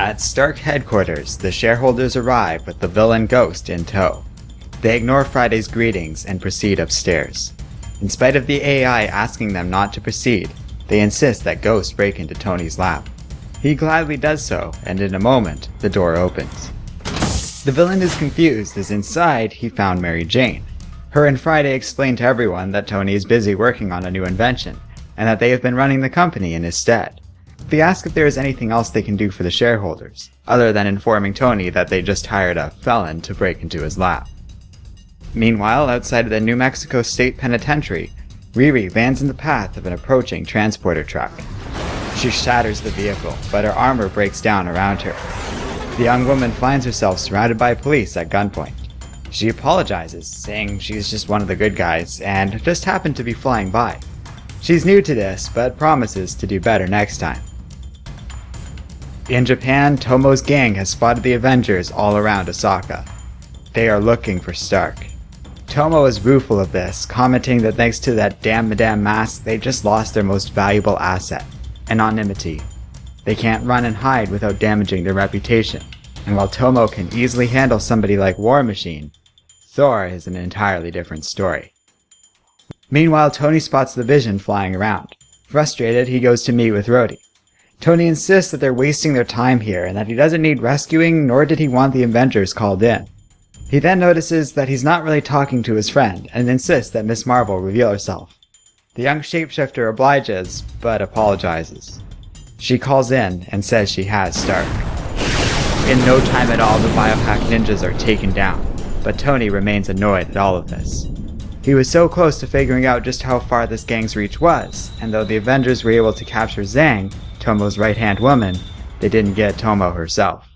At Stark headquarters, the shareholders arrive with the villain Ghost in tow. They ignore Friday's greetings and proceed upstairs. In spite of the AI asking them not to proceed, they insist that Ghost break into Tony's lab. He gladly does so, and in a moment, the door opens. The villain is confused as inside he found Mary Jane. Her and Friday explain to everyone that Tony is busy working on a new invention, and that they have been running the company in his stead. They ask if there is anything else they can do for the shareholders, other than informing Tony that they just hired a felon to break into his lab. Meanwhile, outside of the New Mexico State Penitentiary, Riri lands in the path of an approaching transporter truck. She shatters the vehicle, but her armor breaks down around her. The young woman finds herself surrounded by police at gunpoint. She apologizes, saying she's just one of the good guys and just happened to be flying by. She's new to this, but promises to do better next time. In Japan, Tomo's gang has spotted the Avengers all around Osaka. They are looking for Stark. Tomo is rueful of this, commenting that thanks to that damn Madame mask, they just lost their most valuable asset, anonymity. They can't run and hide without damaging their reputation, and while Tomo can easily handle somebody like War Machine, Thor is an entirely different story. Meanwhile, Tony spots the Vision flying around. Frustrated, he goes to meet with Rhodey. Tony insists that they're wasting their time here and that he doesn't need rescuing, nor did he want the Avengers called in. He then notices that he's not really talking to his friend and insists that Miss Marvel reveal herself. The young shapeshifter obliges, but apologizes. She calls in and says she has Stark. In no time at all, the biohack ninjas are taken down, but Tony remains annoyed at all of this. He was so close to figuring out just how far this gang's reach was, and though the Avengers were able to capture Zhang, Tomo's right-hand woman, they didn't get Tomo herself.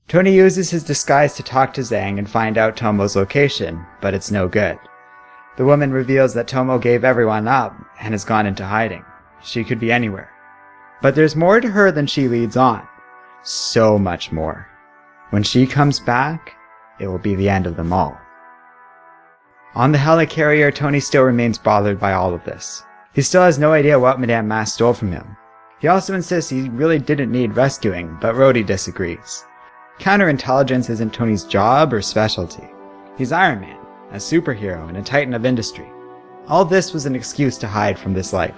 Tony uses his disguise to talk to Zhang and find out Tomo's location, but it's no good. The woman reveals that Tomo gave everyone up and has gone into hiding. She could be anywhere. But there's more to her than she leads on. So much more. When she comes back, it will be the end of them all. On the helicarrier, Tony still remains bothered by all of this. He still has no idea what Madame Mask stole from him. He also insists he really didn't need rescuing, but Rhodey disagrees. Counterintelligence isn't Tony's job or specialty. He's Iron Man, a superhero and a titan of industry. All this was an excuse to hide from this life.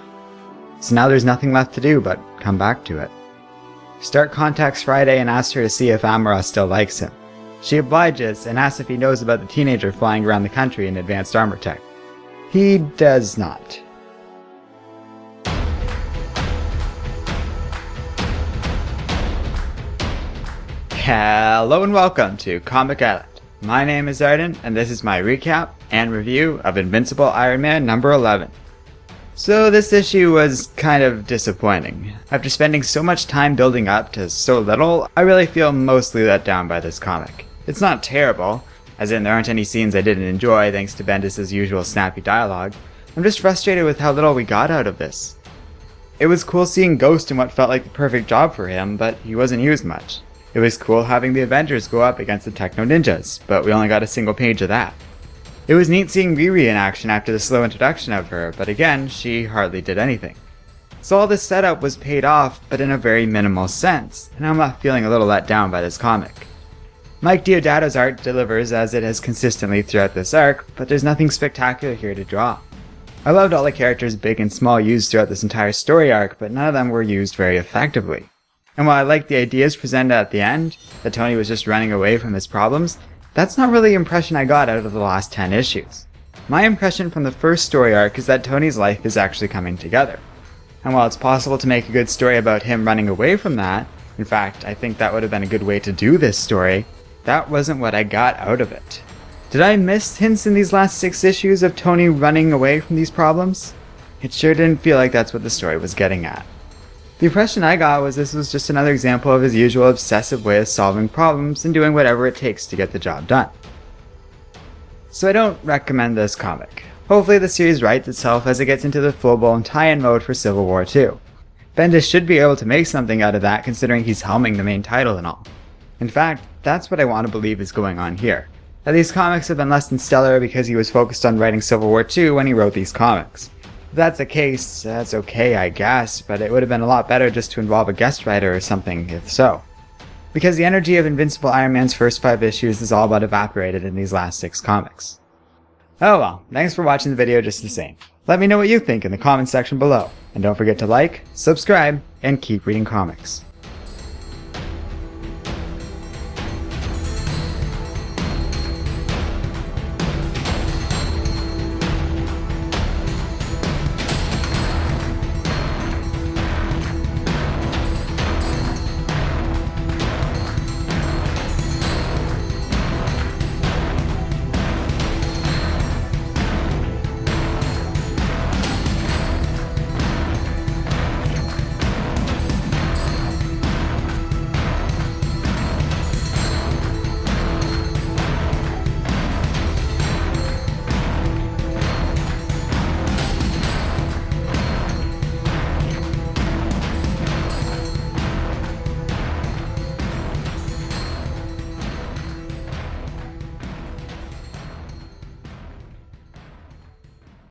So now there's nothing left to do but come back to it. Stark contacts Friday and asks her to see if Amara still likes him. She obliges and asks if he knows about the teenager flying around the country in advanced armor tech. He does not. Hello and welcome to Comic Island. My name is Arden, and this is my recap and review of Invincible Iron Man number 11. So this issue was kind of disappointing. After spending so much time building up to so little, I really feel mostly let down by this comic. It's not terrible, as in there aren't any scenes I didn't enjoy thanks to Bendis' usual snappy dialogue. I'm just frustrated with how little we got out of this. It was cool seeing Ghost in what felt like the perfect job for him, but he wasn't used much. It was cool having the Avengers go up against the Techno Ninjas, but we only got a single page of that. It was neat seeing Riri in action after the slow introduction of her, but again, she hardly did anything. So all this setup was paid off, but in a very minimal sense, and I'm left feeling a little let down by this comic. Mike Deodato's art delivers as it has consistently throughout this arc, but there's nothing spectacular here to draw. I loved all the characters big and small used throughout this entire story arc, but none of them were used very effectively. And while I liked the ideas presented at the end, that Tony was just running away from his problems, that's not really the impression I got out of the last 10 issues. My impression from the first story arc is that Tony's life is actually coming together. And while it's possible to make a good story about him running away from that, in fact, I think that would have been a good way to do this story, that wasn't what I got out of it. Did I miss hints in these last 6 issues of Tony running away from these problems? It sure didn't feel like that's what the story was getting at. The impression I got was this was just another example of his usual obsessive way of solving problems and doing whatever it takes to get the job done. So I don't recommend this comic. Hopefully the series rights itself as it gets into the full-blown tie-in mode for Civil War 2. Bendis should be able to make something out of that considering he's helming the main title and all. In fact, that's what I want to believe is going on here. That these comics have been less than stellar because he was focused on writing Civil War 2 when he wrote these comics. If that's the case, that's okay I guess, but it would have been a lot better just to involve a guest writer or something if so. because the energy of Invincible Iron Man's first 5 issues is all but evaporated in these last 6 comics. Oh well, thanks for watching the video just the same. Let me know what you think in the comments section below, and don't forget to like, subscribe, and keep reading comics.